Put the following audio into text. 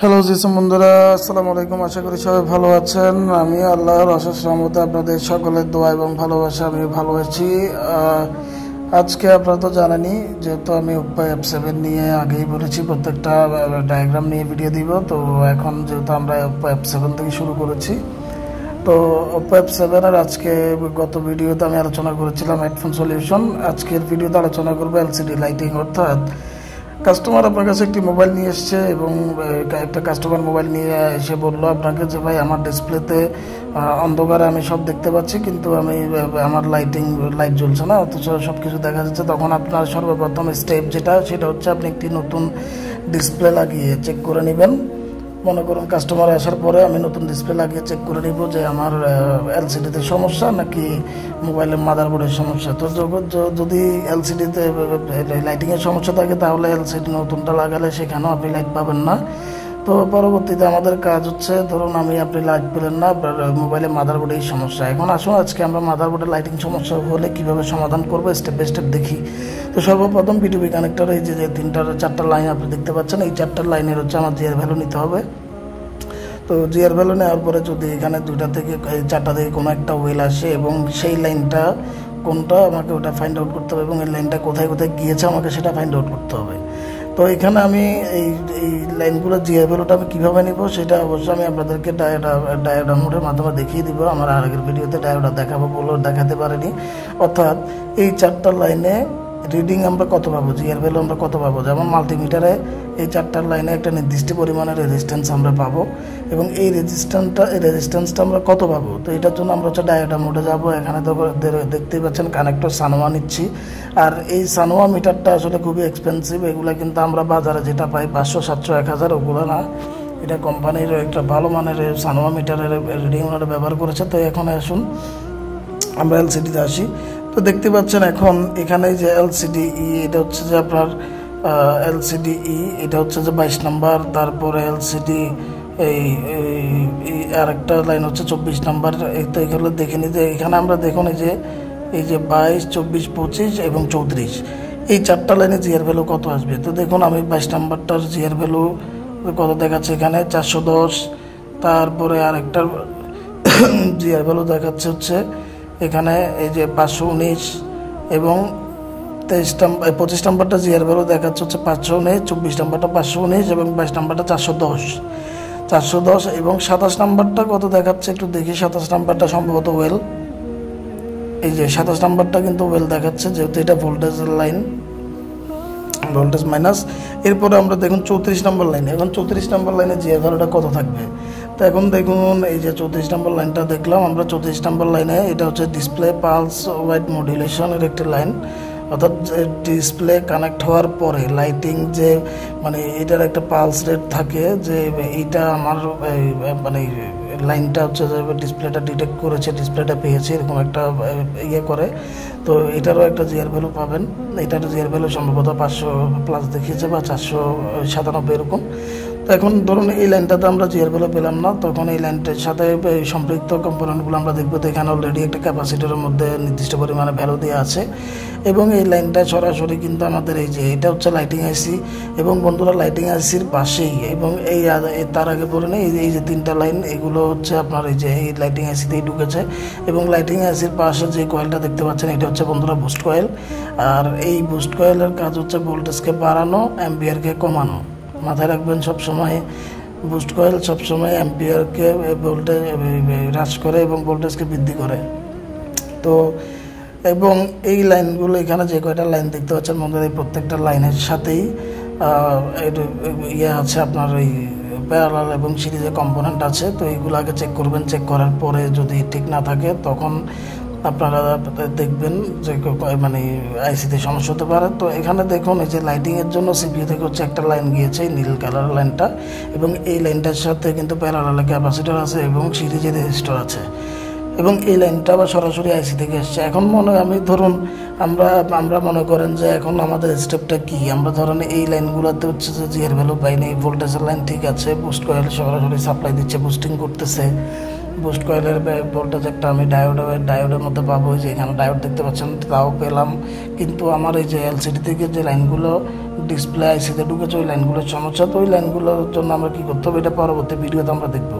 Hello Jism বন্ধুরা, আসসালামু আলাইকুম। আশা করি সবাই ভালো আছেন। আমি আল্লাহর অশেষ রহমতে আপনাদের সকলের দোয়া এবং ভালোবাসা আমি ভালো আছি। আজকে আপনারা তো জানেনই, যেহেতু আমি ওপ্পো F7 নিয়ে আগেই বলেছি প্রত্যেকটা ডায়াগ্রাম নিয়ে ভিডিও দিব। তো এখন যেহেতু আমরা ওপ্পো F7 থেকে শুরু করেছি, তো ওপ্পো F7 আর আজকে গত ভিডিওতে আমি আলোচনা করেছিলাম হেডফোন সলিউশন। আজকের ভিডিওতে আলোচনা করবো এলসিডি লাইটিং। অর্থাৎ কাস্টমার আপনার কাছে একটি মোবাইল নিয়ে এসছে এবং একটা কাস্টমার মোবাইল নিয়ে এসে বললো আপনাকে যে ভাই আমার ডিসপ্লেতে অন্ধকারে আমি সব দেখতে পাচ্ছি, কিন্তু আমার লাইট জ্বলছে না, অথচ সব কিছু দেখা যাচ্ছে। তখন আপনার সর্বপ্রথম স্টেপ সেটা হচ্ছে আপনি একটি নতুন ডিসপ্লে লাগিয়ে চেক করে নেবেন। মনে করুন কাস্টমার আসার পরে আমি নতুন ডিসপ্লে লাগিয়ে চেক করে নিব যে আমার এলসিডিতে সমস্যা নাকি মোবাইলের মাদারবোর্ডের সমস্যা। তো যদি এলসিডিতে লাইটিংয়ের সমস্যা থাকে তাহলে এলসিডি নতুনটা লাগালে সেখানেও আপনি লাইট পাবেন না। তো পরবর্তীতে আমাদের কাজ হচ্ছে, ধরুন আপনি লাইট পেলেন না, মোবাইলের মাদারবোর্ডের সমস্যা। এখন আসুন আজকে আমরা মাদারবোর্ডের লাইটিং সমস্যা হলে কীভাবে সমাধান করবো স্টেপ বাই স্টেপ দেখি। তো সর্বপ্রথম বিটিভি কানেক্টর, এই যে চারটা লাইন আপনি দেখতে পাচ্ছেন, এই চারটা লাইনের হচ্ছে আমার জিআর ভ্যালু নিতে হবে। তো জিআর ভ্যালু নেওয়ার পরে যদি এখানে দুইটা থেকে চারটা থেকে কোনো একটা ওয়েল আসে এবং সেই লাইনটা কোনটা আমাকে ওটা ফাইন্ড আউট করতে হবে, এবং এই লাইনটা কোথায় কোথায় গিয়েছে আমাকে সেটা ফাইন্ড আউট করতে হবে। তো এখানে আমি এই লাইনগুলো জিআর ভ্যালুটা আমি কীভাবে নিব সেটা অবশ্যই আমি আপনাদেরকে ডায়োডার মাধ্যমে দেখিয়ে দিব। আমার আগের ভিডিওতে ডায়োডার দেখাতে পারিনি। অর্থাৎ এই চারটা লাইনে রিডিং আমরা কত পাবো, জিআর ভ্যালু আমরা কত পাবো। যেমন মাল্টিমিটারে এই চারটার লাইনে একটা নির্দিষ্ট পরিমাণের রেজিস্ট্যান্স আমরা পাবো, এবং এই রেজিস্ট্যান্সটা আমরা কত পাবো। তো এটার জন্য আমরা হচ্ছে ডায়োডার মোডে যাবো। এখানে তো দেখতেই পাচ্ছেন কানেক্টর সানোয়া নিচ্ছি। আর এই সানোয়া মিটারটা আসলে খুবই এক্সপেন্সিভ। এগুলো কিন্তু আমরা বাজারে যেটা পাই 500, 700, 1000 ওগুলো না। এটা কোম্পানির একটা ভালো মানের সানোয়া মিটারের রিডিং ওনারা ব্যবহার করেছে। তো এখন আসুন আমরা এলসিডিতে আসি। তো দেখতে পাচ্ছেন এখন এখানে যে এলসিডি এটা হচ্ছে যে আপনার এলসিডি এটা হচ্ছে যে 22 নাম্বার। তারপরে এলসিডি এই আরেকটা লাইন হচ্ছে 24 নাম্বার। তো এগুলো দেখে নিই যে এখানে আমরা দেখুন এই যে 22, 24, 25 এবং 34, এই চারটা লাইনে জিআর ভ্যালু কত আসবে। তো দেখুন আমি 22 নাম্বারটার জিআর ভ্যালু কত দেখাচ্ছে এখানে 410। তারপরে আরেকটার জিআর ভ্যালু দেখাচ্ছে হচ্ছে এখানে এই যে 519, এবং 25 নাম্বারটা জিআর ভ্যালু দেখাচ্ছে হচ্ছে 519, 24 নাম্বারটা 519 এবং 22 নাম্বারটা 410 এবং 27 নাম্বারটা কত দেখাচ্ছে একটু দেখি। 27 নাম্বারটা সম্ভবত ওয়েল, এই যে 27 নাম্বারটা কিন্তু ওয়েল দেখাচ্ছে, যেহেতু এটা ভোল্টেজের লাইন, ভোল্টেজ মাইনাস। এরপরে আমরা দেখুন 34 নম্বর লাইনে, এখন 34 নম্বর লাইনে জিআর ভ্যালুটা কত থাকবে। তো এখন দেখুন এই যে 34 নম্বর লাইনটা দেখলাম আমরা। 34 নম্বর লাইনে এটা হচ্ছে ডিসপ্লে পালস ওয়াইড মডুলেশনের একটি লাইন। অর্থাৎ ডিসপ্লে কানেক্ট হওয়ার পরে লাইটিং যে এটার একটা পালস রেট থাকে, যে এইটা আমার লাইনটা হচ্ছে যে ডিসপ্লেটা ডিটেক্ট করেছে, ডিসপ্লেটা পেয়েছে, এরকম একটা করে। তো এটারও একটা জিআর ভ্যালু পাবেন। এটার জিআর ভ্যালু সম্ভবত 500+ দেখিয়েছে বা 497 এরকম। তো এখন ধরুন এই লাইনটাতে আমরা জিআর ভ্যালু পেলাম না, তখন এই লাইনটার সাথে সম্পৃক্ত কম্পোনেন্টগুলো আমরা দেখবো। তো এখানে অলরেডি একটা ক্যাপাসিটরের মধ্যে নির্দিষ্ট পরিমাণে ভ্যালু দেওয়া আছে, এবং এই লাইনটা সরাসরি কিন্তু আমাদের এই যে এটা হচ্ছে লাইটিং আইসি, এবং বন্ধুরা লাইটিং আইসির পাশেই, এবং তার আগে পরে নেই এই যে 3টা লাইন, এগুলো হচ্ছে আপনার এই লাইটিং আইসিতেই ঢুকেছে। এবং লাইটিং আইসির পাশে যে কয়েলটা দেখতে পাচ্ছেন এটা হচ্ছে বন্ধুরা বুস্ট কয়েল। আর এই বুস্ট কয়েলের কাজ হচ্ছে ভোল্টেজকে বাড়ানো, অ্যাম্পিয়ারকে কমানো। মাথায় রাখবেন সবসময়, বুস্ট কয়েল সবসময় অ্যাম্পিয়ারকে ভোল্টেজ হ্রাস করে এবং ভোল্টেজকে বৃদ্ধি করে। তো এবং এই লাইনগুলো এখানে যে কয়টা লাইন দেখতে পাচ্ছেন বন্ধুরা, এই প্রত্যেকটা লাইনের সাথেই আছে আপনার এই প্যারালাল এবং সিরিজের কম্পোনেন্ট আছে। তো এইগুলো আগে চেক করবেন। চেক করার পরে যদি ঠিক না থাকে তখন আপনারা দেখবেন যে আইসিতে সমস্যা হতে পারে। তো এখানে দেখুন এই যে লাইটিংয়ের জন্য সিপিইউ থেকে হচ্ছে একটা লাইন গিয়েছে, নীল কালার লাইনটা, এবং এই লাইনটার সাথে কিন্তু প্যারালাল ক্যাপাসিটর আছে এবং সিরিজের রেজিস্টর আছে, এবং এই লাইনটা আবার সরাসরি আইসি থেকে এসছে। এখন ধরুন আমরা মনে করেন যে এখন আমাদের স্টেপটা কি। আমরা ধরেন এই লাইনগুলোতে হচ্ছে যে জিআর ভ্যালু পাইনি, ভোল্টেজের লাইন ঠিক আছে, বুস্ট কয়েল সরাসরি সাপ্লাই দিচ্ছে, বুস্টিং করতেছে, বুস্ট কয়েলের ভোল্টেজ একটা আমি ডায়োডের মধ্যে পাবো, যে এখানে ডায়োড দেখতে পাচ্ছেন, তাও পেলাম। কিন্তু আমার এই যে এলসিডি থেকে যে লাইনগুলো ডিসপ্লে আইসিতে ঢুকেছে ওই লাইনগুলোর সমস্যা, তো ওই লাইনগুলোর জন্য আমরা কী করতে হবে এটা পরবর্তী ভিডিওতে আমরা দেখবো।